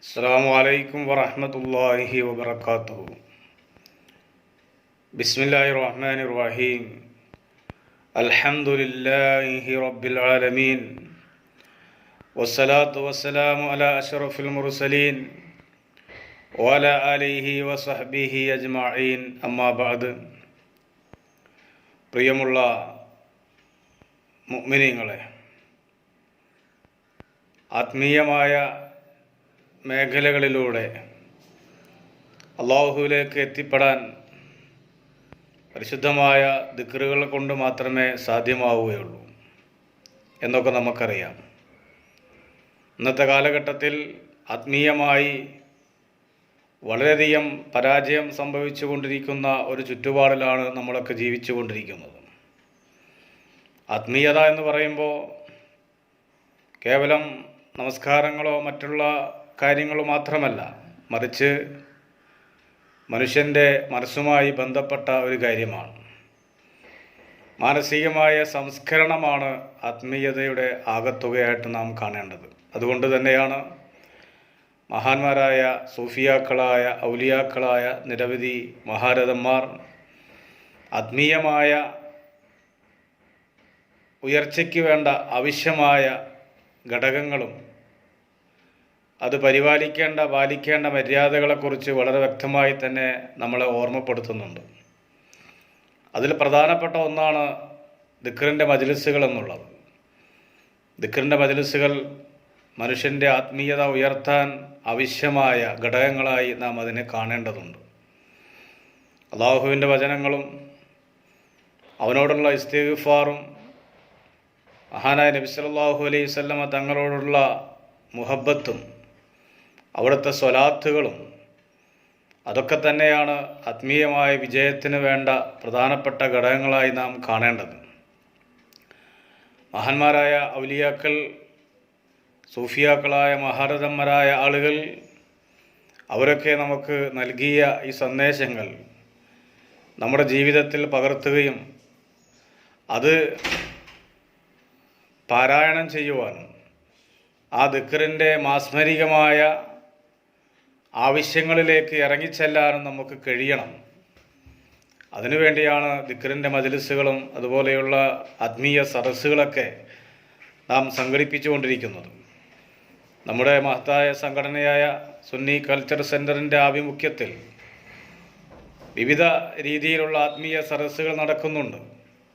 അസ്സലാമു അലൈക്കും വറഹ്മത്തുള്ളാഹി വബറകാതുഹു. ബിസ്മില്ലാഹിർ റഹ്മാനിർ റഹീം. അൽഹംദുലില്ലാഹി റബ്ബിൽ ആലമീൻ. വസ്സലാത്തു വസ്സലാമു അലാ അഷ്റഫിൽ മുർസലീൻ വഅലാ ആലിഹി വസഹ്ബിഹി അജ്മഈൻ. അമ്മാ ബഅദ്. പ്രിയമുള്ള മുഅ്മിനീങ്ങളെ, ആത്മീയമായ മേഖലകളിലൂടെ അല്ലാഹുവിലേക്ക് എത്തിപ്പെടാൻ പരിശുദ്ധമായ ദിക്റുകൾ കൊണ്ട് മാത്രമേ സാധ്യമാവുകയുള്ളൂ എന്നൊക്കെ നമുക്കറിയാം. ഇന്നത്തെ കാലഘട്ടത്തിൽ ആത്മീയമായി വളരെയധികം പരാജയം സംഭവിച്ചു കൊണ്ടിരിക്കുന്ന ഒരു ചുറ്റുപാടിലാണ് നമ്മളൊക്കെ ജീവിച്ചു കൊണ്ടിരിക്കുന്നത്. ആത്മീയത എന്ന് പറയുമ്പോൾ കേവലം നമസ്കാരങ്ങളോ മറ്റുള്ള കാര്യങ്ങൾ മാത്രമല്ല, മറിച്ച് മനുഷ്യൻ്റെ മനസ്സുമായി ബന്ധപ്പെട്ട ഒരു കാര്യമാണ്. മാനസികമായ സംസ്കരണമാണ് ആത്മീയതയുടെ ആകത്തുകയായിട്ട് നാം കാണേണ്ടത്. അതുകൊണ്ട് തന്നെയാണ് മഹാന്മാരായ സൂഫിയാക്കളായ ഔലിയാക്കളായ നിരവധി മഹാരഥന്മാർ ആത്മീയമായ ഉയർച്ചയ്ക്ക് വേണ്ട ആവശ്യമായ ഘടകങ്ങളും അത് പാലിക്കേണ്ട മര്യാദകളെക്കുറിച്ച് വളരെ വ്യക്തമായി തന്നെ നമ്മളെ ഓർമ്മപ്പെടുത്തുന്നുണ്ട്. അതിൽ പ്രധാനപ്പെട്ട ഒന്നാണ് ദിക്റിൻ്റെ മജ്ലിസുകൾ എന്നുള്ളത്. ദിക്റിൻ്റെ മജ്ലിസുകൾ മനുഷ്യൻ്റെ ആത്മീയത ഉയർത്താൻ ആവശ്യമായ ഘടകങ്ങളായി നാം അതിനെ കാണേണ്ടതുണ്ട്. അല്ലാഹുവിൻ്റെ വചനങ്ങളും അവനോടുള്ള ഇസ്തിഗ്ഫാറും മഹാനായ നബി സല്ലല്ലാഹു അലൈഹി വസല്ലമ തങ്ങളോടുള്ള മുഹബ്ബത്തും അവിടുത്തെ സ്വലാത്തുകളും അതൊക്കെ തന്നെയാണ് ആത്മീയമായ വിജയത്തിന് വേണ്ട പ്രധാനപ്പെട്ട ഘടകങ്ങളായി നാം കാണേണ്ടത്. മഹാന്മാരായ ഔലിയാക്കൾ, സൂഫിയാക്കളായ മഹാരഥന്മാരായ ആളുകൾ, അവരൊക്കെ നമുക്ക് നൽകിയ ഈ സന്ദേശങ്ങൾ നമ്മുടെ ജീവിതത്തിൽ പകർത്തുകയും അത് പാരായണം ചെയ്യുവാനും ആ ദിക്റിൻ്റെ മാസ്മരികമായ ആവശ്യങ്ങളിലേക്ക് ഇറങ്ങിച്ചെല്ലാനും നമുക്ക് കഴിയണം. അതിനുവേണ്ടിയാണ് ദിക്റിൻ്റെ മജ്ലിസുകളും അതുപോലെയുള്ള ആത്മീയ സദസ്സുകളൊക്കെ നാം സംഘടിപ്പിച്ചുകൊണ്ടിരിക്കുന്നത്. നമ്മുടെ മഹത്തായ സംഘടനയായ സുന്നി കൾച്ചർ സെൻ്ററിൻ്റെ ആഭിമുഖ്യത്തിൽ വിവിധ രീതിയിലുള്ള ആത്മീയ സദസ്സുകൾ നടക്കുന്നുണ്ട്.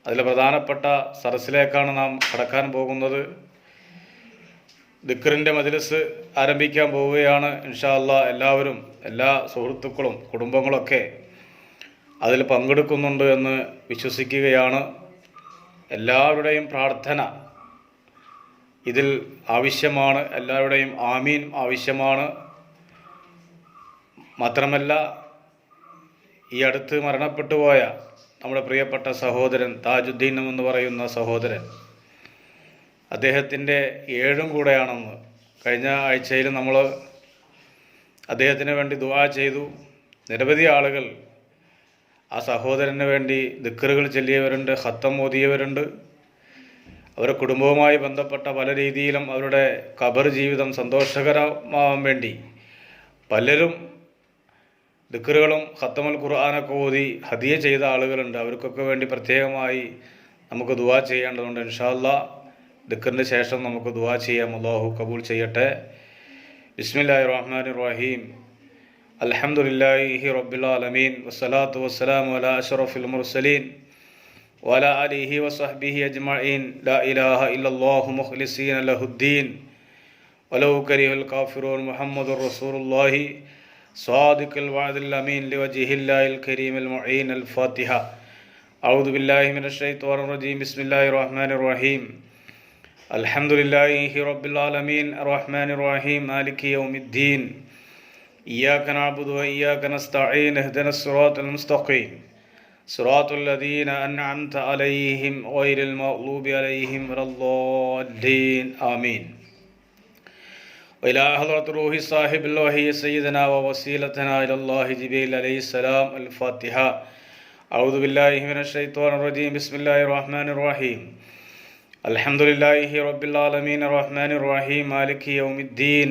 അതിൽ പ്രധാനപ്പെട്ട സദസ്സിലേക്കാണ് നാം കടക്കാൻ പോകുന്നത്. ദിക്റിൻ്റെ മജ്ലിസ് ആരംഭിക്കാൻ പോവുകയാണ്. ഇൻഷാ അല്ലാഹ് എല്ലാവരും, എല്ലാ സുഹൃത്തുക്കളും കുടുംബങ്ങളൊക്കെ അതിൽ പങ്കെടുക്കുന്നുണ്ട് എന്ന് വിശ്വസിക്കുകയാണ്. എല്ലാവരുടെയും പ്രാർത്ഥന ഇതിൽ ആവശ്യമാണ്. എല്ലാവരുടെയും ആമീൻ ആവശ്യമാണ്. മാത്രമല്ല, ഈ അടുത്ത് മരണപ്പെട്ടു പോയ നമ്മുടെ പ്രിയപ്പെട്ട സഹോദരൻ താജുദ്ദീൻ എന്ന് പറയുന്ന സഹോദരൻ, അദ്ദേഹത്തിൻ്റെ 7 കൂടെയാണെന്ന് കഴിഞ്ഞ ആഴ്ചയിൽ നമ്മൾ അദ്ദേഹത്തിന് വേണ്ടി ദുആ ചെയ്തു. നിരവധി ആളുകൾ ആ സഹോദരന് വേണ്ടി ദിക്റുകൾ ചൊല്ലിയവരുണ്ട്, ഖത്തം ഓതിയവരുണ്ട്. അവരുടെ കുടുംബവുമായി ബന്ധപ്പെട്ട പല രീതിയിലും അവരുടെ ഖബർ ജീവിതം സന്തോഷകരമാവാൻ വേണ്ടി പലരും ദിക്റുകളും ഖത്തമുൽ ഖുർആനൊക്കെ ഓതി ഹദിയ ചെയ്ത ആളുകളുണ്ട്. അവർക്കൊക്കെ വേണ്ടി പ്രത്യേകമായി നമുക്ക് ദുആ ചെയ്യേണ്ടതുണ്ട്. ഇൻഷാ അല്ലാഹ് ദിക്റിന് ശേഷം നമുക്ക് ദുആ ചെയ്യാം. അല്ലാഹു കബൂൽ ചെയ്യട്ടെ. ബിസ്മില്ലാഹിർ റഹ്മാനിർ റഹീം. അൽഹംദുലില്ലാഹി റബ്ബിൽ ആലമീൻ. വസ്സലാത്തു വസ്സലാമു അലാ അഷ്റഫിൽ മുർസലീൻ വഅലാ ആലിഹി വസഹ്ബിഹി അജ്മഈൻ. ലാ ഇലാഹ ഇല്ലല്ലാഹു മുഖ്ലിസീന ലഹുദ്ദീൻ വലൗ കരിഹൽ കാഫിറൂൻ. മുഹമ്മദുർ റസൂലുള്ളാഹി സാദിഖുൽ വഅദിൽ അമീൻ ലിവജ്ഹില്ലാഹിൽ കരീമിൽ മുഈൻ. അൽ ഫാത്തിഹ. അഊദു ബില്ലാഹി മിനശ് ശൈത്വാനിർ റജീം. ബിസ്മില്ലാഹിർ റഹ്മാനിർ റഹീം. അൽഹംദുലില്ലാഹി റബ്ബിൽ ആലമീൻ അർറഹ്മാനിർ റഹീം മാലികി യൗമിദ്ദീൻ. ഇയ്യാക നഅ്ബുദു വ ഇയ്യാക നസ്തഈൻ. ഇഹ്ദിനസ് സിറാത്തൽ മുസ്തഖീം സിറാത്തുൽ ലദീന അൻഅംത അലൈഹിം ഗൈറിൽ മഗ്ളൂബി അലൈഹിം വലദ്ദാല്ലീൻ. ആമീൻ. وإلى حضرة روح صاحب الوحي سيدنا ووسيلتنا إلى الله جبريل عليه السلام. الفاتحة. أعوذ بالله من الشيطان الرجيم. بسم الله الرحمن الرحيم. الحمد لله رب العالمين الرحمن الرحيم مالك يوم الدين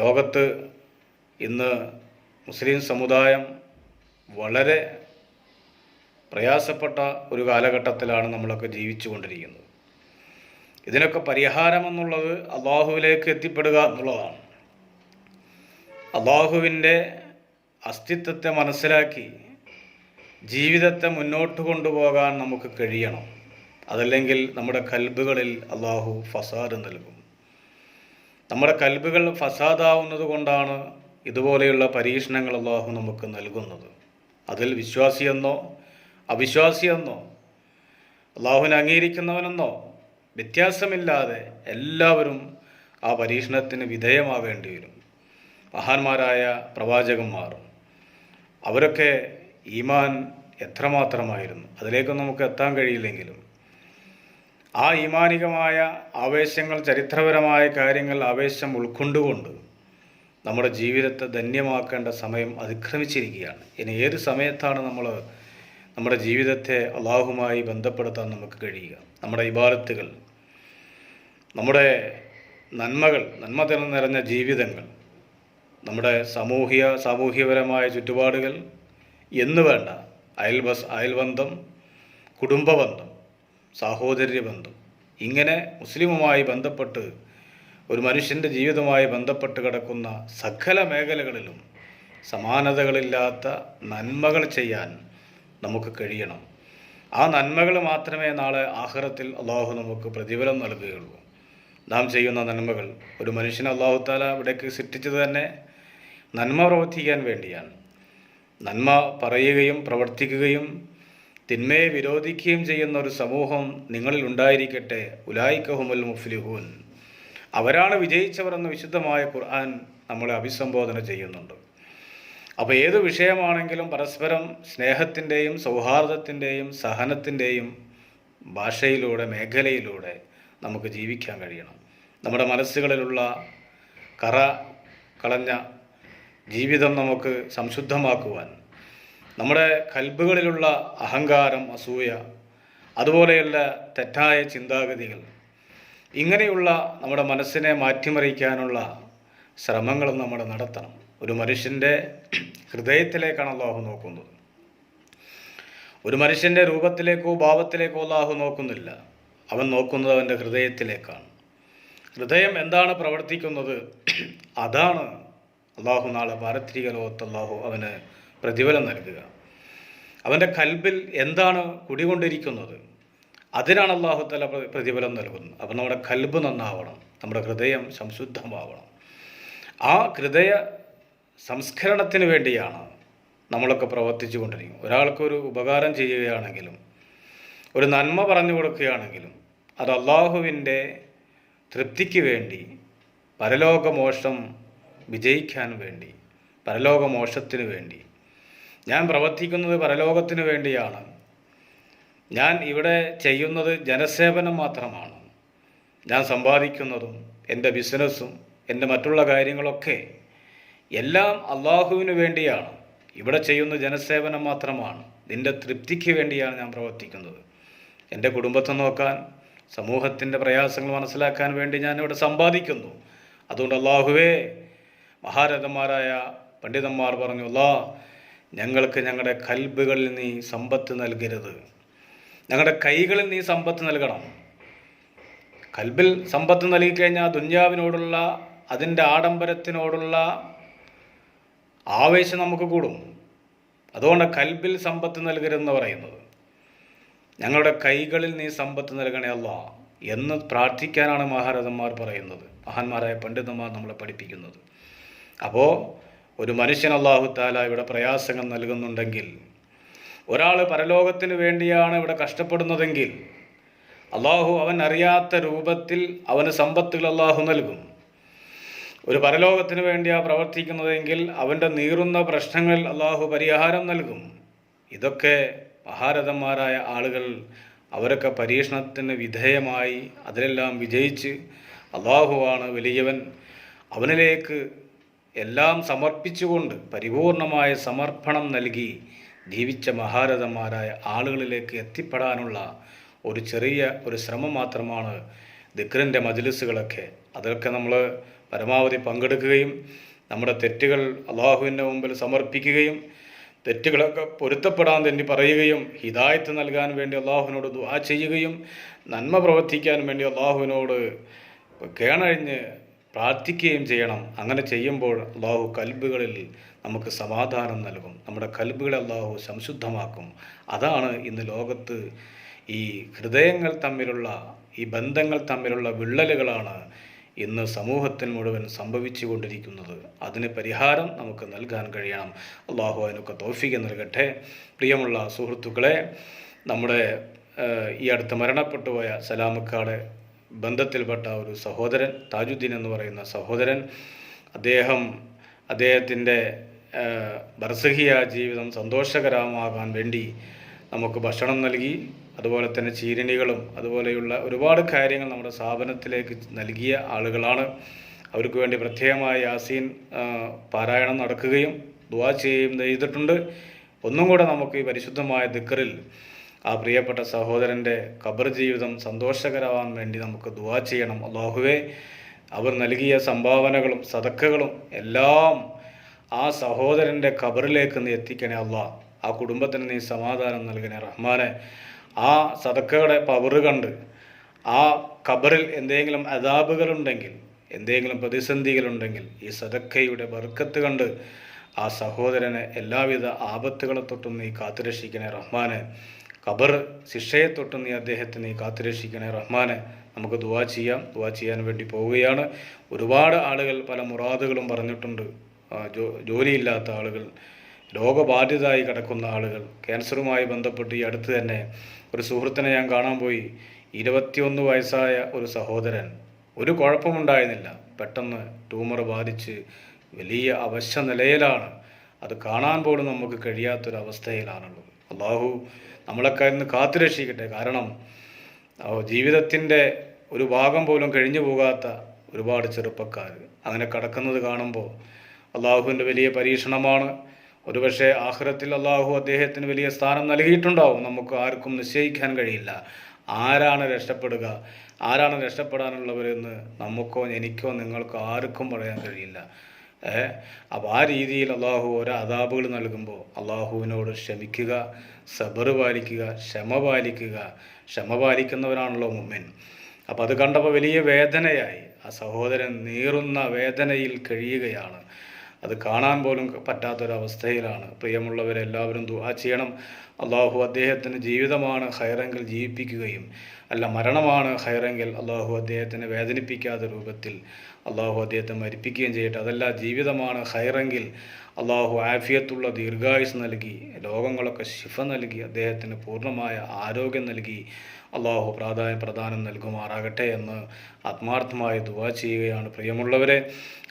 ലോകത്ത് ഇന്ന് മുസ്ലിം സമുദായം വളരെ പ്രയാസപ്പെട്ട ഒരു കാലഘട്ടത്തിലാണ് നമ്മളൊക്കെ ജീവിച്ചു കൊണ്ടിരിക്കുന്നത്. ഇതിനൊക്കെ പരിഹാരമെന്നുള്ളത് അള്ളാഹുവിലേക്ക് എത്തിപ്പെടുക എന്നുള്ളതാണ്. അള്ളാഹുവിൻ്റെ അസ്തിത്വത്തെ മനസ്സിലാക്കി ജീവിതത്തെ മുന്നോട്ട് കൊണ്ടുപോകാൻ നമുക്ക് കഴിയണം. അതല്ലെങ്കിൽ നമ്മുടെ കൽബുകളിൽ അള്ളാഹു ഫസാദ് നൽകും. നമ്മുടെ കൽബുകൾ ഫസാദാവുന്നത് കൊണ്ടാണ് ഇതുപോലെയുള്ള പരീക്ഷണങ്ങൾ അള്ളാഹു നമുക്ക് നൽകുന്നത്. അതിൽ വിശ്വാസിയെന്നോ അവിശ്വാസിയെന്നോ അള്ളാഹുവിനെ അംഗീകരിക്കുന്നവനെന്നോ വ്യത്യാസമില്ലാതെ എല്ലാവരും ആ പരീക്ഷണത്തിന് വിധേയമാവേണ്ടി വരും. മഹാന്മാരായ പ്രവാചകന്മാർ അവരൊക്കെ ഈമാൻ എത്രമാത്രമായിരുന്നു, അതിലേക്കൊന്നും നമുക്ക് എത്താൻ കഴിയില്ലെങ്കിലും ആ ഈമാനികമായ ആവേശങ്ങൾ, ചരിത്രപരമായ കാര്യങ്ങൾ ആവേശം ഉൾക്കൊണ്ടുകൊണ്ട് നമ്മുടെ ജീവിതത്തെ ധന്യമാക്കേണ്ട സമയം അതിക്രമിച്ചിരിക്കുകയാണ്. ഇനി ഏത് സമയത്താണ് നമ്മുടെ ജീവിതത്തെ അള്ളാഹുമായി ബന്ധപ്പെടുത്താൻ നമുക്ക് കഴിയുക? നമ്മുടെ ഇബാദത്തുകൾ, നമ്മുടെ നന്മകൾ, നന്മ നിറഞ്ഞ ജീവിതങ്ങൾ, നമ്മുടെ സാമൂഹ്യപരമായ ചുറ്റുപാടുകൾ എന്ന് വേണ്ട അയൽബന്ധം, കുടുംബബന്ധം, സാഹോദര്യബന്ധം, ഇങ്ങനെ മുസ്ലിമുമായി ബന്ധപ്പെട്ട് ഒരു മനുഷ്യൻ്റെ ജീവിതവുമായി ബന്ധപ്പെട്ട് കിടക്കുന്ന സകല മേഖലകളിലും സമാനതകളില്ലാത്ത നന്മകൾ ചെയ്യാൻ നമുക്ക് കഴിയണം. ആ നന്മകൾ മാത്രമേ നാളെ ആഖിറത്തിൽ അള്ളാഹു നമുക്ക് പ്രതിഫലം നൽകുകയുള്ളൂ. നാം ചെയ്യുന്ന നന്മകൾ, ഒരു മനുഷ്യനെ അള്ളാഹു താല ഇവിടേക്ക് സൃഷ്ടിച്ചത് തന്നെ നന്മ പ്രവർത്തിക്കാൻ വേണ്ടിയാണ്. നന്മ പറയുകയും പ്രവർത്തിക്കുകയും തിന്മയെ വിരോധിക്കുകയും ചെയ്യുന്ന ഒരു സമൂഹം നിങ്ങളിൽ ഉണ്ടായിരിക്കട്ടെ. ഉലായിക ഹുമുൽ മുഫ്ലിഹൂൻ, അവരാണ് വിജയിച്ചവരെന്ന് വിശുദ്ധമായ ഖുർആൻ നമ്മളെ അഭിസംബോധന ചെയ്യുന്നുണ്ട്. അപ്പോൾ ഏത് വിഷയമാണെങ്കിലും പരസ്പരം സ്നേഹത്തിൻ്റെയും സൗഹാർദ്ദത്തിൻ്റെയും സഹനത്തിൻ്റെയും ഭാഷയിലൂടെ, മേഖലയിലൂടെ നമുക്ക് ജീവിക്കാൻ കഴിയണം. നമ്മുടെ മനസ്സുകളിലുള്ള കറ കളഞ്ഞ ജീവിതം നമുക്ക് സംശുദ്ധമാക്കുവാൻ, നമ്മുടെ കൽബുകളിലുള്ള അഹങ്കാരം, അസൂയ, അതുപോലെയുള്ള തെറ്റായ ചിന്താഗതികൾ, ഇങ്ങനെയുള്ള നമ്മുടെ മനസ്സിനെ മാറ്റിമറിക്കാനുള്ള ശ്രമങ്ങൾ നമ്മൾ നടത്തണം. ഒരു മനുഷ്യൻ്റെ ഹൃദയത്തിലേക്കാണ് അള്ളാഹു നോക്കുന്നത്. ഒരു മനുഷ്യൻ്റെ രൂപത്തിലേക്കോ ഭാവത്തിലേക്കോ അള്ളാഹു നോക്കുന്നില്ല. അവൻ നോക്കുന്നത് അവൻ്റെ ഹൃദയത്തിലേക്കാണ്. ഹൃദയം എന്താണ് പ്രവർത്തിക്കുന്നത്, അതാണ് അള്ളാഹു നാളെ പാരത്രിക ലോകത്ത് അള്ളാഹു അവന് പ്രതിഫലം നൽകുക. അവൻ്റെ കൽബിൽ എന്താണ് കുടികൊണ്ടിരിക്കുന്നത്, അതിനാണ് അള്ളാഹു തആല പ്രതിഫലം നൽകുന്നത്. അപ്പം നമ്മുടെ കൽബ് നന്നാവണം, നമ്മുടെ ഹൃദയം സംശുദ്ധമാവണം. ആ ഹൃദയ സംസ്കരണത്തിന് വേണ്ടിയാണ് നമ്മളൊക്കെ പ്രവർത്തിച്ചു കൊണ്ടിരിക്കുന്നത്. ഒരാൾക്കൊരു ഉപകാരം ചെയ്യുകയാണെങ്കിലും, ഒരു നന്മ പറഞ്ഞു കൊടുക്കുകയാണെങ്കിലും, അത് അള്ളാഹുവിൻ്റെ തൃപ്തിക്ക് വേണ്ടി, പരലോകമോക്ഷം വിജയിക്കാൻ വേണ്ടി, പരലോകമോക്ഷത്തിന് വേണ്ടി ഞാൻ പ്രവർത്തിക്കുന്നത് പരലോകത്തിന് വേണ്ടിയാണ്. ഞാൻ ഇവിടെ ചെയ്യുന്നത് ജനസേവനം മാത്രമാണ്. ഞാൻ സമ്പാദിക്കുന്നതും എൻ്റെ ബിസിനസ്സും എൻ്റെ മറ്റുള്ള കാര്യങ്ങളൊക്കെ എല്ലാം അള്ളാഹുവിന് വേണ്ടിയാണ്. ഇവിടെ ചെയ്യുന്ന ജനസേവനം മാത്രമാണ്. നിൻ്റെ തൃപ്തിക്ക് വേണ്ടിയാണ് ഞാൻ പ്രവർത്തിക്കുന്നത്. എൻ്റെ കുടുംബത്തെ നോക്കാൻ, സമൂഹത്തിൻ്റെ പ്രയാസങ്ങൾ മനസ്സിലാക്കാൻ വേണ്ടി ഞാനിവിടെ സമ്പാദിക്കുന്നു. അതുകൊണ്ട് അള്ളാഹുവേ, മഹാരഥന്മാരായ പണ്ഡിതന്മാർ പറഞ്ഞു, ഞങ്ങൾക്ക് ഞങ്ങളുടെ കൽബുകളിൽ നീ സമ്പത്ത് നൽകരുത്, ഞങ്ങളുടെ കൈകളിൽ നീ സമ്പത്ത് നൽകണം. കൽബിൽ സമ്പത്ത് നൽകിക്കഴിഞ്ഞാൽ ദുന്യാവിനോടുള്ള, അതിൻ്റെ ആഡംബരത്തിനോടുള്ള ആവേശം നമുക്ക് കൂടും. അതുകൊണ്ട് കൽബിൽ സമ്പത്ത് നൽകരുതെന്ന് പറയുന്നത്. ഞങ്ങളുടെ കൈകളിൽ നീ സമ്പത്ത് നൽകണേ അല്ലാ എന്ന് പ്രാർത്ഥിക്കാനാണ് മഹാരഥന്മാർ പറയുന്നത്, മഹാന്മാരായ പണ്ഡിതന്മാർ നമ്മളെ പഠിപ്പിക്കുന്നത്. അപ്പോൾ ഒരു മനുഷ്യൻ അല്ലാഹു തആല ഇവിടെ പ്രയാസങ്ങൾ നൽകുന്നുണ്ടെങ്കിൽ, ഒരാൾ പരലോകത്തിന് വേണ്ടിയാണ് ഇവിടെ കഷ്ടപ്പെടുന്നതെങ്കിൽ, അള്ളാഹു അവൻ അറിയാത്ത രൂപത്തിൽ അവന് സമ്പത്തുകൾ അള്ളാഹു നൽകും. ഒരു പരലോകത്തിന് വേണ്ടിയാണ് പ്രവർത്തിക്കുന്നതെങ്കിൽ അവൻ്റെ നീറുന്ന പ്രശ്നങ്ങളിൽ അള്ളാഹു പരിഹാരം നൽകും. ഇതൊക്കെ മഹാരഥന്മാരായ ആളുകൾ, അവരൊക്കെ പരീക്ഷണത്തിന് വിധേയമായി അതിലെല്ലാം വിജയിച്ച് അള്ളാഹുവാണ് വലിയവൻ, അവനിലേക്ക് എല്ലാം സമർപ്പിച്ചുകൊണ്ട് പരിപൂർണമായ സമർപ്പണം നൽകി ജീവിച്ച മഹാരഥന്മാരായ ആളുകളിലേക്ക് എത്തിപ്പെടാനുള്ള ഒരു ശ്രമം മാത്രമാണ് ദിക്റിൻ്റെ മജ്ലിസുകളൊക്കെ. അതൊക്കെ നമ്മൾ പരമാവധി പങ്കെടുക്കുകയും നമ്മുടെ തെറ്റുകൾ അള്ളാഹുവിൻ്റെ മുമ്പിൽ സമർപ്പിക്കുകയും തെറ്റുകളൊക്കെ പൊരുത്തപ്പെടാൻ വേണ്ടി പറയുകയും ഹിദായത്ത് നൽകാൻ വേണ്ടി അള്ളാഹുവിനോട് ദുആ ചെയ്യുകയും നന്മ പ്രവർത്തിക്കാൻ വേണ്ടി അള്ളാഹുവിനോട് കേണഴിഞ്ഞ് പ്രാർത്ഥിക്കുകയും ചെയ്യണം. അങ്ങനെ ചെയ്യുമ്പോൾ അള്ളാഹു കൽബുകളിൽ നമുക്ക് സമാധാനം നൽകും. നമ്മുടെ കൽബുകളെ അള്ളാഹു സംശുദ്ധമാക്കും. അതാണ് ഇന്ന് ലോകത്ത് ഈ ഹൃദയങ്ങൾ തമ്മിലുള്ള ഈ ബന്ധങ്ങൾ തമ്മിലുള്ള വിള്ളലുകളാണ് ഇന്ന് സമൂഹത്തിൽ മുഴുവൻ സംഭവിച്ചു കൊണ്ടിരിക്കുന്നത്. അതിന് പരിഹാരം നമുക്ക് നൽകാൻ കഴിയണം. അള്ളാഹു അതിനൊക്കെ തൗഫീഖ് നൽകട്ടെ. പ്രിയമുള്ള സുഹൃത്തുക്കളെ, നമ്മുടെ ഈ അടുത്ത് മരണപ്പെട്ടുപോയ സലാമക്കാട് ബന്ധത്തിൽപ്പെട്ട ഒരു സഹോദരൻ, താജുദ്ദീൻ എന്ന് പറയുന്ന സഹോദരൻ, അദ്ദേഹത്തിൻ്റെ ബർസഹിയ ജീവിതം സന്തോഷകരമാകാൻ വേണ്ടി നമുക്ക് ഭക്ഷണം നൽകി. അതുപോലെ തന്നെ ചീരണികളും അതുപോലെയുള്ള ഒരുപാട് കാര്യങ്ങൾ നമ്മുടെ സ്ഥാപനത്തിലേക്ക് നൽകിയ ആളുകളാണ്. അവർക്ക് വേണ്ടി പ്രത്യേകമായ യാസീൻ പാരായണം നടക്കുകയും ദുആ ചെയ്യുകയും ചെയ്തിട്ടുണ്ട്. ഒന്നും കൂടെ നമുക്ക് ഈ പരിശുദ്ധമായ ദിക്റിൽ ആ പ്രിയപ്പെട്ട സഹോദരൻ്റെ ഖബർ ജീവിതം സന്തോഷകരമാവാൻ വേണ്ടി നമുക്ക് ദുആ ചെയ്യണം. അല്ലാഹുവേ, അവർ നൽകിയ സംഭാവനകളും സദക്കകളും എല്ലാം ആ സഹോദരൻ്റെ ഖബറിലേക്ക് നീ എത്തിക്കണേ അല്ലാഹ്. ആ കുടുംബത്തിന് നീ സമാധാനം നൽകണേ റഹ്മാനെ. ആ സദക്കയുടെ പവറ് കണ്ട് ആ ഖബറിൽ എന്തെങ്കിലും അദാബുകളുണ്ടെങ്കിൽ, എന്തെങ്കിലും പ്രതിസന്ധികളുണ്ടെങ്കിൽ, ഈ സദക്കയുടെ ബർക്കത്ത് കണ്ട് ആ സഹോദരനെ എല്ലാവിധ ആപത്തുകളെ തൊട്ടും നീ കാത്തുരക്ഷിക്കണേ റഹ്മാനെ. ഖബർ ശിക്ഷയെ തൊട്ടും നീ അദ്ദേഹത്തിന് നീ കാത്തുരക്ഷിക്കണേ റഹ്മാനെ. നമുക്ക് ദുആ ചെയ്യാൻ വേണ്ടി പോവുകയാണ്. ഒരുപാട് ആളുകൾ പല മുറാദുകളും പറഞ്ഞിട്ടുണ്ട്. ജോലിയില്ലാത്ത ആളുകൾ, രോഗബാധിതരായി കിടക്കുന്ന ആളുകൾ, ക്യാൻസറുമായി ബന്ധപ്പെട്ട് ഈ അടുത്ത് തന്നെ ഒരു സുഹൃത്തിനെ ഞാൻ കാണാൻ പോയി. 21 വയസ്സായ ഒരു സഹോദരൻ, ഒരു കുഴപ്പമുണ്ടായിരുന്നില്ല, പെട്ടെന്ന് ട്യൂമർ ബാധിച്ച് വലിയ അവശ്യ നിലയിലാണ്. അത് കാണാൻ പോലും നമുക്ക് കഴിയാത്തൊരവസ്ഥയിലാണുള്ളത്. അള്ളാഹു നമ്മളൊക്കെ ഇന്ന് കാത്തുരക്ഷിക്കട്ടെ. കാരണം ജീവിതത്തിൻ്റെ ഒരു ഭാഗം പോലും കഴിഞ്ഞു പോകാത്ത ഒരുപാട് ചെറുപ്പക്കാർ അങ്ങനെ കിടക്കുന്നത് കാണുമ്പോൾ അള്ളാഹുവിൻ്റെ വലിയ പരീക്ഷണമാണ്. ഒരുപക്ഷെ ആഖിറത്തിൽ അള്ളാഹു അദ്ദേഹത്തിന് വലിയ സ്ഥാനം നൽകിയിട്ടുണ്ടാവും. നമുക്ക് ആർക്കും നിശ്ചയിക്കാൻ കഴിയില്ല ആരാണ് രക്ഷപ്പെടുക, ആരാണ് രക്ഷപ്പെടാനുള്ളവരെന്ന് നമുക്കോ എനിക്കോ നിങ്ങൾക്കോ ആർക്കും പറയാൻ കഴിയില്ല. അപ്പോൾ ആ രീതിയിൽ അള്ളാഹു ഓരോ അദാബുകൾ നൽകുമ്പോൾ അള്ളാഹുവിനോട് ക്ഷമിക്കുക, സബർ പാലിക്കുക, ക്ഷമ പാലിക്കുന്നവരാണല്ലോ മുഅ്മിൻ. അപ്പോൾ അത് കണ്ടപ്പോൾ വലിയ വേദനയായി. ആ സഹോദരൻ നീറുന്ന വേദനയിൽ കഴിയുകയാണ്. അത് കാണാൻ പോലും പറ്റാത്തൊരവസ്ഥയിലാണ്. പ്രിയമുള്ളവരെല്ലാവരും ദുആ ചെയ്യണം. അള്ളാഹു അദ്ദേഹത്തിന് ജീവിതമാണ് ഖൈറെങ്കിൽ ജീവിപ്പിക്കുകയും, അല്ല മരണമാണ് ഖൈറെങ്കിൽ അള്ളാഹു അദ്ദേഹത്തിനെ വേദനിപ്പിക്കാത്ത രൂപത്തിൽ അള്ളാഹു അദ്ദേഹത്തെ മരിപ്പിക്കുകയും ചെയ്യട്ടെ. അതല്ല ജീവിതമാണ് ഖൈറെങ്കിൽ അള്ളാഹു ആഫിയത്തുള്ള ദീർഘായുസ് നൽകി, രോഗങ്ങളൊക്കെ ശിഫ നൽകി, അദ്ദേഹത്തിന് പൂർണ്ണമായ ആരോഗ്യം നൽകി അള്ളാഹു പ്രദാനം നൽകുമാറാകട്ടെ എന്ന് ആത്മാർത്ഥമായി ദുആ ചെയ്യുകയാണ്. പ്രിയമുള്ളവരെ,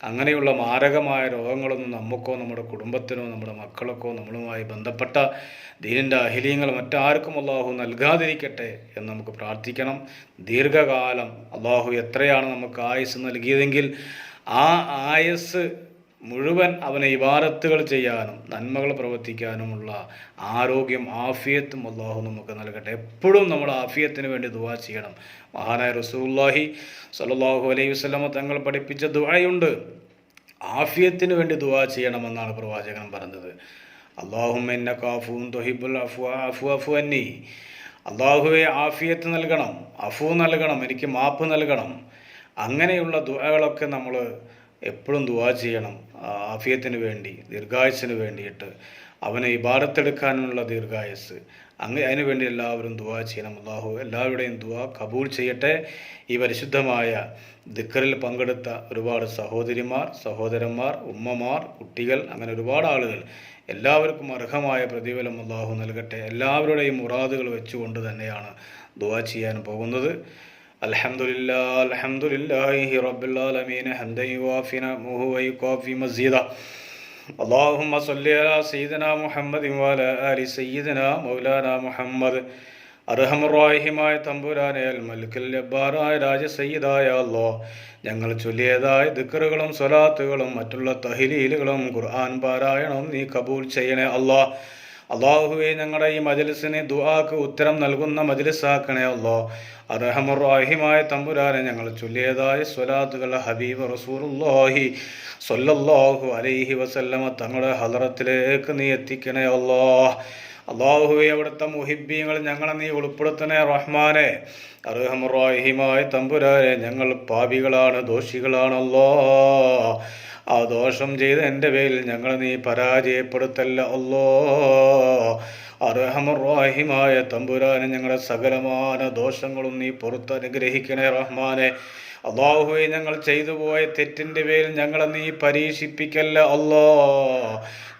അങ്ങനെയുള്ള മാരകമായ രോഗങ്ങളൊന്നും നമുക്കോ നമ്മുടെ കുടുംബത്തിനോ നമ്മുടെ മക്കൾക്കോ നമ്മളുമായി ബന്ധപ്പെട്ട ദീനിൻ്റെ അഹിലീങ്ങൾ മറ്റാർക്കും അള്ളാഹു നൽകാതിരിക്കട്ടെ എന്ന് നമുക്ക് പ്രാർത്ഥിക്കണം. ദീർഘകാലം അള്ളാഹു എത്രയാണ് നമുക്ക് ആയുസ് നൽകിയതെങ്കിൽ ആ ആയുസ് മുഴുവൻ അവനെ ഇബാദത്തുകൾ ചെയ്യാനും നന്മകൾ പ്രവർത്തിക്കാനുമുള്ള ആരോഗ്യം, ആഫിയത്തും അള്ളാഹു നമുക്ക് നൽകട്ടെ. എപ്പോഴും നമ്മൾ ആഫിയത്തിന് വേണ്ടി ദുആ ചെയ്യണം. മഹാനായ റസൂലുള്ളാഹി സ്വല്ലല്ലാഹു അലൈഹി വസല്ലമ തങ്ങൾ പഠിപ്പിച്ച ദുആയുണ്ട്. ആഫിയത്തിന് വേണ്ടി ദുആ ചെയ്യണമെന്നാണ് പ്രവാചകൻ പറഞ്ഞത്. അല്ലാഹുമ്മ ഇന്നക അഫൂൻ തുഹിബ്ബുൽ അഫ്വ അന്നി. അള്ളാഹുവെ ആഫിയത്ത് നൽകണം, അഫൂ നൽകണം, എനിക്ക് മാപ്പ് നൽകണം. അങ്ങനെയുള്ള ദുആകളൊക്കെ നമ്മൾ എപ്പോഴും ദുആ ചെയ്യണം. ആഫിയത്തിന് വേണ്ടി, ദീർഘായുസ്സിന് വേണ്ടിയിട്ട്, അവനെ ഇബാദത്തെടുക്കാനുള്ള ദീർഘായുസ്, അതിനു വേണ്ടി എല്ലാവരും ദുആ ചെയ്യണം. അല്ലാഹു എല്ലാവരുടെയും ദുആ കബൂൽ ചെയ്യട്ടെ. ഈ പരിശുദ്ധമായ ദിക്റിൽ പങ്കെടുത്ത ഒരുപാട് സഹോദരിമാർ, സഹോദരന്മാർ, ഉമ്മമാർ, കുട്ടികൾ, അങ്ങനെ ഒരുപാട് ആളുകൾ, എല്ലാവർക്കും അർഹമായ പ്രതിഫലം അല്ലാഹു നൽകട്ടെ. എല്ലാവരുടെയും മുറാദുകൾ വെച്ചുകൊണ്ട് തന്നെയാണ് ദുആ ചെയ്യാൻ പോകുന്നത്. അൽഹംദുലില്ലാഹി റബ്ബിൽ ആലമീൻ ഹംദൻ യുവാഫി നിഅമഹു വയുകാഫി മസീദാ. അല്ലാഹുമ്മ സ്വല്ലി അലാ സയ്യിദിനാ മുഹമ്മദിൻ വഅലാ ആലി സയ്യിദിനാ മൗലാനാ മുഹമ്മദ്. അർഹമർ റഹീമായ തമ്പുരാനെ, അൽ മലിക്കുൽ ജബ്ബാറായ രാജസയ്യിദായ അല്ലാഹ്, ഞങ്ങൾ ചൊല്ലിയതായ ദിക്റുകളും സ്വലാത്തുകളും മറ്റുള്ള തഹ്ലീലുകളും ഖുർആൻ പാരായണവും നീ കബൂൽ ചെയ്യണേ അല്ലാഹ്. അള്ളാഹുവെ ഞങ്ങളുടെ ഈ മജ്ലിസിന് ദുആക്ക് ഉത്തരം നൽകുന്ന മജ്ലിസാക്കണേ അല്ലാ. അർഹമർ റഹീമായ തമ്പുരാനെ, ഞങ്ങൾ ചൊല്ലിയതായ സ്വലാത്തുകൾ ഹബീബ് റസൂലുള്ളാഹി സ്വല്ലല്ലാഹു അലൈഹി വസല്ലമ തങ്ങളുടെ ഹളറത്തിലേക്ക് നീ എത്തിക്കണേ അല്ലാ. അള്ളാഹുവെ അവിടുത്തെ മുഹിബ്ബീങ്ങൾ ഞങ്ങളെ നീ ഉൾപ്പെടുത്തണേ റഹ്മാനെ. അർഹമർ റഹീമായ തമ്പുരാനെ, ഞങ്ങൾ പാപികളാണ്, ദോഷികളാണല്ലോ. ആ ദോഷം ചെയ്ത് എൻ്റെ പേരിൽ ഞങ്ങൾ നീ പരാജയപ്പെടുത്തല്ല അല്ലോ. അർഹമർ റഹീമായ തമ്പുരാനെ, ഞങ്ങളുടെ സകലമായ ദോഷങ്ങളും നീ പുറത്തനുഗ്രഹിക്കണേ റഹ്മാനെ. അള്ളാഹുവെ ഞങ്ങൾ ചെയ്തു പോയ തെറ്റിൻ്റെ പേരിൽ ഞങ്ങളെ നീ പരീക്ഷിപ്പിക്കല്ല അല്ലോ.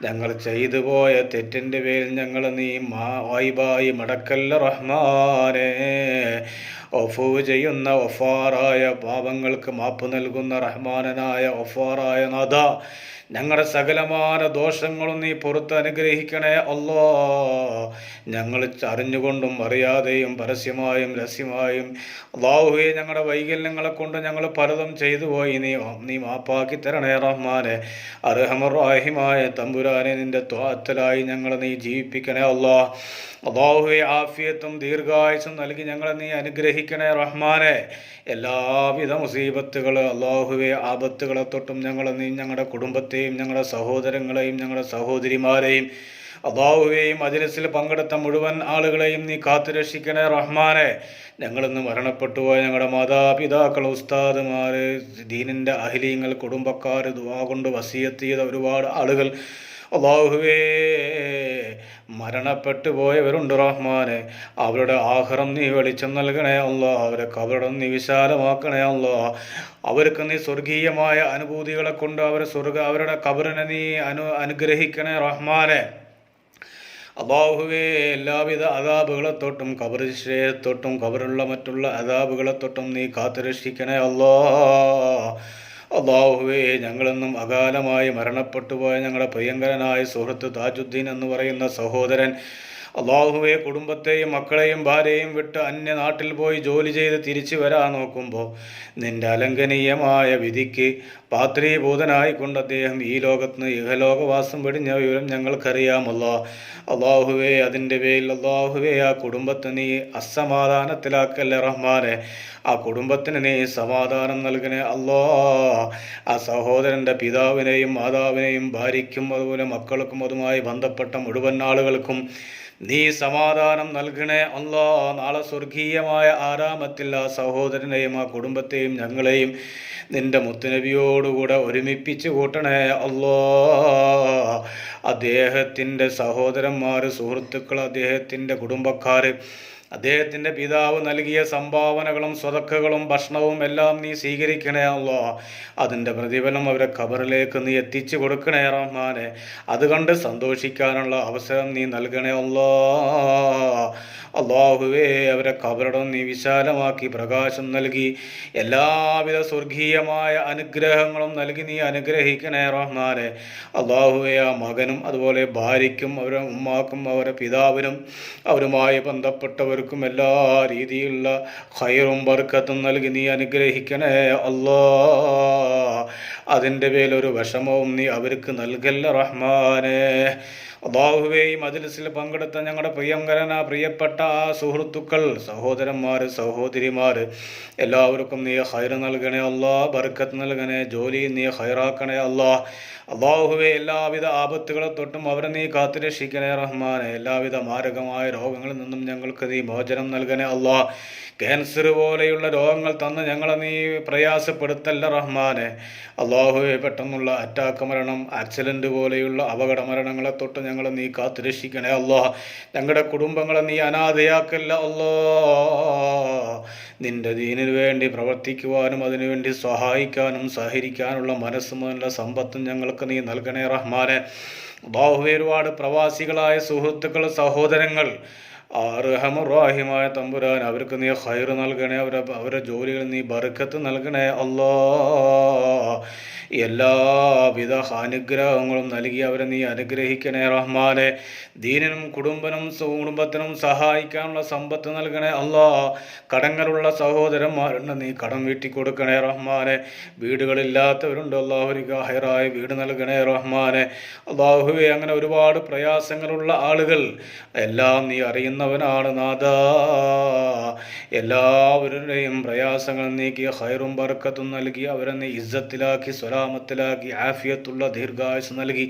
ഞങ്ങൾ ചെയ്തു പോയ തെറ്റിൻ്റെ പേരിൽ ഞങ്ങൾ നീ വായ്പായി മടക്കല്ല റഹ്മാനെ. ഒഫു ചെയ്യുന്ന ഒഫാറായ പാപങ്ങൾക്ക് മാപ്പ് നൽകുന്ന റഹ്മാനായ ഒഫാറായ നാഥ, ഞങ്ങളുടെ സകലമായ ദോഷങ്ങളും നീ പുറത്ത് അനുഗ്രഹിക്കണേ അല്ലാ. ഞങ്ങൾ അറിഞ്ഞുകൊണ്ടും അറിയാതെയും പരസ്യമായും രഹസ്യമായും അല്ലാഹുവേ ഞങ്ങളുടെ വൈകല്യങ്ങളെ കൊണ്ട് ഞങ്ങൾ പലതും ചെയ്തു പോയി. നീ മാപ്പാക്കി തരണേ റഹ്മാനെ. അർഹമർ റഹീമായ തമ്പുരാനെ, നിന്റെ ത്വാഅത്തിലായി ഞങ്ങളെ നീ ജീവിപ്പിക്കണേ അല്ലാ. അല്ലാഹുവേ ആഫിയത്തും ദീർഘായുസ്സും നൽകി ഞങ്ങളെ നീ അനുഗ്രഹിക്കണേ റഹ്മാനെ. എല്ലാവിധ മുസീബത്തുകൾ അല്ലാഹുവേ ആപത്തുകളെ തൊട്ടും ഞങ്ങളെ നീ ഞങ്ങളുടെ കുടുംബത്തെയും ഞങ്ങളുടെ സഹോദരങ്ങളെയും ഞങ്ങളുടെ സഹോദരിമാരെയും അല്ലാഹുവേ മജ്ലിസിൽ പങ്കെടുത്ത മുഴുവൻ ആളുകളെയും നീ കാത്തുരക്ഷിക്കണേ റഹ്മാനെ. ഞങ്ങളിന്ന് മരണപ്പെട്ടുപോയ ഞങ്ങളുടെ മാതാപിതാക്കൾ, ഉസ്താദുമാർ, ദീനിൻ്റെ അഹ്ലീങ്ങൾ, കുടുംബക്കാർ, ദുആ കൊണ്ട് വസിയത്ത് ചെയ്ത ഒരുപാട് ആളുകൾ അല്ലാഹുവേ മരണപ്പെട്ടു പോയവരുണ്ട് റഹ്മാനെ. അവരുടെ ആഖിറം നീ വെളിച്ചം നൽകണേ അല്ലാ. അവരെ ഖബറും നീ വിശാലമാക്കണേ അല്ലാ. അവർക്ക് നീ സ്വർഗീയമായ അനുഭൂതികളെ കൊണ്ട് അവരുടെ ഖബറിനെ നീ അനുഗ്രഹിക്കണേ റഹ്മാനെ. അല്ലാഹുവേ എല്ലാവിധ അദാബുകളെ തൊട്ടും ഖബർ ശിക്ഷയെ തൊട്ടും ഖബറുള്ള മറ്റുള്ള അദാബുകളെ തൊട്ടും നീ കാത്തുരക്ഷിക്കണേ അല്ലാ. അല്ലാഹുവേ ഞങ്ങളെന്നും അകാലമായി മരണപ്പെട്ടു പോയ ഞങ്ങളുടെ പ്രിയങ്കരനായ സുഹൃത്ത് താജുദ്ദീൻ എന്ന് പറയുന്ന സഹോദരൻ അല്ലാഹുവേ കുടുംബത്തെയും മക്കളെയും ഭാര്യയും വിട്ട് അന്യ നാട്ടിൽ പോയി ജോലി ചെയ്ത് തിരിച്ചു വരാൻ നോക്കുമ്പോൾ നിന്റെ അലംഘനീയമായ വിധിക്ക് പാത്രീഭൂതനായിക്കൊണ്ട് അദ്ദേഹം ഈ ലോകത്ത് നിന്ന് ഇഹലോകവാസം വെടിഞ്ഞ വിവരം ഞങ്ങൾക്കറിയാമല്ലോ. അല്ലാഹുവേ അതിൻ്റെ പേരിൽ അല്ലാഹുവേ ആ കുടുംബത്തെ നീ അസമാധാനത്തിലാക്കല്ലേ റഹ്മാനെ. ആ കുടുംബത്തിന് നീ സമാധാനം നൽകണേ അല്ലാ. ആ സഹോദരൻ്റെ പിതാവിനെയും മാതാവിനെയും ഭാര്യയ്ക്കും അതുപോലെ മക്കൾക്കും അതുമായി ബന്ധപ്പെട്ട മുഴുവൻ ആളുകൾക്കും നീ സമാധാനം നൽകണേ അല്ലാ. നാളെ സ്വർഗീയമായ ആരാമത്തിൽ ആ സഹോദരനെയും ആ കുടുംബത്തെയും ഞങ്ങളെയും നിന്റെ മുത്തുനബിയോടുകൂടെ ഒരുമിപ്പിച്ച് കൂട്ടണേ അല്ലാ. അദ്ദേഹത്തിൻ്റെ സഹോദരന്മാർ, സുഹൃത്തുക്കൾ, അദ്ദേഹത്തിൻ്റെ കുടുംബക്കാർ, അദ്ദേഹത്തിൻ്റെ പിതാവ് നൽകിയ സംഭാവനകളും സ്വതക്കകളും ഭക്ഷണവും എല്ലാം നീ സ്വീകരിക്കണേ അല്ലാ. അതിൻ്റെ പ്രതിഫലം അവരെ ഖബറിലേക്ക് നീ എത്തിച്ചു കൊടുക്കണേ റഹ്മാനെ. അതുകൊണ്ട് സന്തോഷിക്കാനുള്ള അവസരം നീ നൽകണേ അല്ലാ. അല്ലാഹുവേ അവരെ ഖബറിടം നീ വിശാലമാക്കി പ്രകാശം നൽകി എല്ലാവിധ സ്വർഗീയമായ അനുഗ്രഹങ്ങളും നൽകി നീ അനുഗ്രഹിക്കണേ റഹ്മാനെ. അല്ലാഹുവേ ആ മകനും അതുപോലെ ഭാര്യയ്ക്കും അവരുടെ ഉമ്മാക്കും അവരുടെ പിതാവിനും അവരുമായി ബന്ധപ്പെട്ടവർക്കും എല്ലാ രീതിയിലുള്ള ഖൈറും ബർക്കത്തും നൽകി നീ അനുഗ്രഹിക്കണേ അല്ലാ. അതിൻ്റെ പേരിലൊരു വിഷമവും നീ അവർക്ക് നൽകല്ല റഹ്മാനെ. അല്ലാഹുവേ ഈ മജ്ലിസിൽ പങ്കെടുത്ത ഞങ്ങളുടെ പ്രിയപ്പെട്ട ആ സുഹൃത്തുക്കൾ, സഹോദരന്മാർ, സഹോദരിമാർ എല്ലാവർക്കും നീ ഖൈർ നൽകണേ അല്ലാ. ബർക്കത്ത് നൽകണേ. ജോലി നീ ഖൈറാക്കണേ അല്ലാ. അല്ലാഹുവേ എല്ലാവിധ ആപത്തുകളെ തൊട്ടും അവരെ നീ കാത്തുരക്ഷിക്കണേ റഹ്മാനെ. എല്ലാവിധ മാരകമായ രോഗങ്ങളിൽ നിന്നും ഞങ്ങൾക്ക് നീ മോചനം നൽകണേ അല്ലാ. ക്യാൻസർ പോലെയുള്ള രോഗങ്ങൾ തന്ന് ഞങ്ങളെ നീ പ്രയാസപ്പെടുത്തല്ല റഹ്മാനെ. അല്ലാഹുവേ പെട്ടെന്നുള്ള അറ്റാക്ക് മരണം, ആക്സിഡൻറ്റ് പോലെയുള്ള അപകട മരണങ്ങളെ തൊട്ട് ഞങ്ങളെ നീ കാത്തുരക്ഷിക്കണേ അല്ലാ. ഞങ്ങളുടെ കുടുംബങ്ങളെ നീ അനാഥയാക്കല്ല അല്ലാ. നിന്റെ ദീനിനു വേണ്ടി പ്രവർത്തിക്കുവാനും അതിനുവേണ്ടി സഹായിക്കാനും സഹകരിക്കാനുള്ള മനസ്സും നല്ല സമ്പത്തും ഞങ്ങൾക്ക് നീ നൽകണേ റഹ്മാനെ. അല്ലാഹുവേ ഒരുപാട് പ്രവാസികളായ സുഹൃത്തുക്കൾ, സഹോദരങ്ങൾ അർഹമുറാഹിമായ തമ്പുരാൻ അവർക്ക് നീ ഖൈർ നൽകണേ. അവരുടെ ജോലികൾ നീ ബർക്കത്ത് നൽകണേ അല്ലാ. എല്ലാവിധ അനുഗ്രഹങ്ങളും നൽകി അവരെ നീ അനുഗ്രഹിക്കണേ റഹ്മാനെ. ദീനിനും കുടുംബത്തിനും സഹായിക്കാനുള്ള സമ്പത്ത് നൽകണേ അല്ലാ. കടങ്ങളുള്ള സഹോദരന്മാരുണ്ട്, നീ കടം വീട്ടി കൊടുക്കണേ റഹ്മാനെ. വീടുകളില്ലാത്തവരുണ്ട്, അള്ളാഹുവിന് ഹൈറായ വീട് നൽകണേ റഹ്മാനെ. അള്ളാഹുവെ, അങ്ങനെ ഒരുപാട് പ്രയാസങ്ങളുള്ള ആളുകൾ എല്ലാം നീ അറിയുന്നവനാണ് നാഥാ. എല്ലാവരുടെയും പ്രയാസങ്ങൾ നീക്കി ഹൈറും ബർക്കത്തും നൽകി അവരെ നീ ഇസ്സത്തിലാക്കി സ്വലാമത്തിലാക്കി ആഫിയത്തുള്ള ദീർഘായുസ് നൽകി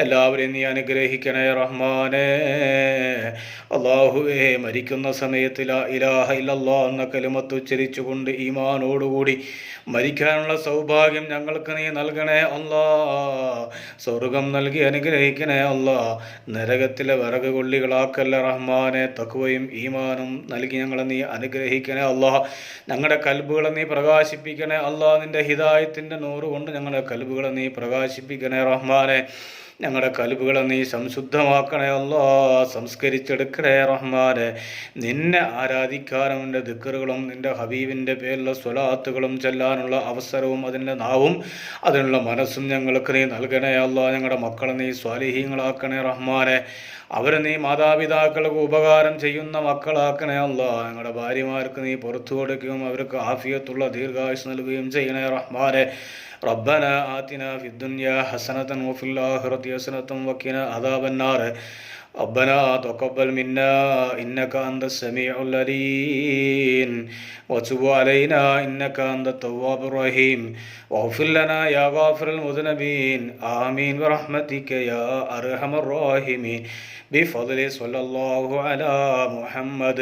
എല്ലാവരെയും നീ അനുഗ്രഹിക്കണേ റഹ്മാനെ. അള്ളാഹുവേ, മരിക്കുന്ന സമയത്ത് ലാ ഇലാഹ ഇല്ലല്ലാഹ് എന്ന കലിമത്ത് ഉച്ചരിച്ചുകൊണ്ട് ഈമാനോടുകൂടി മരിക്കാനുള്ള സൗഭാഗ്യം ഞങ്ങൾക്ക് നീ നൽകണേ അല്ലാ. സ്വർഗം നൽകി അനുഗ്രഹിക്കണേ അല്ലാ. നരകത്തിലെ വിറക് കൊള്ളികളാക്കല്ല റഹ്മാനെ. തഖ്വയും ഈമാനും നൽകി ഞങ്ങളെ നീ അനുഗ്രഹിക്കണേ അല്ലാ. ഞങ്ങളുടെ കൽബുകളെ നീ പ്രകാശിപ്പിക്കണേ അല്ലാ. നിന്റെ ഹിദായത്തിൻ്റെ നൂറ് കൊണ്ട് ഞങ്ങളുടെ കൽബുകളെ നീ പ്രകാശിപ്പിക്കണേ റഹ്മാനെ. ഞങ്ങളുടെ കൽബുകളെ നീ സംശുദ്ധമാക്കണേ അല്ലാ. സംസ്കരിച്ചെടുക്കണേ റഹ്മാനെ. നിന്നെ ആരാധിക്കാനും നിൻ്റെ ദിക്റുകളും നിൻ്റെ ഹബീബിൻ്റെ പേരിലുള്ള സ്വലാത്തുകളും ചെല്ലാനുള്ള അവസരവും അതിൻ്റെ നാവും അതിനുള്ള മനസ്സും ഞങ്ങൾക്ക് നീ നൽകണേ അല്ലാ. ഞങ്ങളുടെ മക്കളെ നീ സ്വാലിഹീങ്ങളാക്കണേ റഹ്മാനെ. അവരെ നീ മാതാപിതാക്കൾക്ക് ഉപകാരം ചെയ്യുന്ന മക്കളാക്കണേ അല്ലാ. ഞങ്ങളുടെ ഭാര്യമാർക്ക് നീ പുറത്തു കൊടുക്കുകയും അവർക്ക് ആഫിയത്തുള്ള ദീർഘായുസ് നൽകുകയും ചെയ്യണേ റഹ്മാനെ. ربنا آتنا في الدنيا حسنة وفي الآخرة حسنة وقنا عذاب النار. ربنا تقبل منا إنك أنت السميع العليم وتب علينا إنك أنت التواب الرحيم واغفر لنا يا غافر المذنبين آمين برحمتك يا أرحم الراحمين بفضل صلى الله على محمد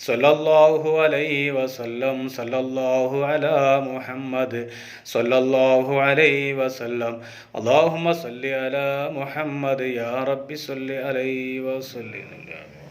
صلى الله عليه وسلم صلى الله على محمد صلى الله عليه وسلم اللهم صل على محمد يا رب صل عليه وسلم.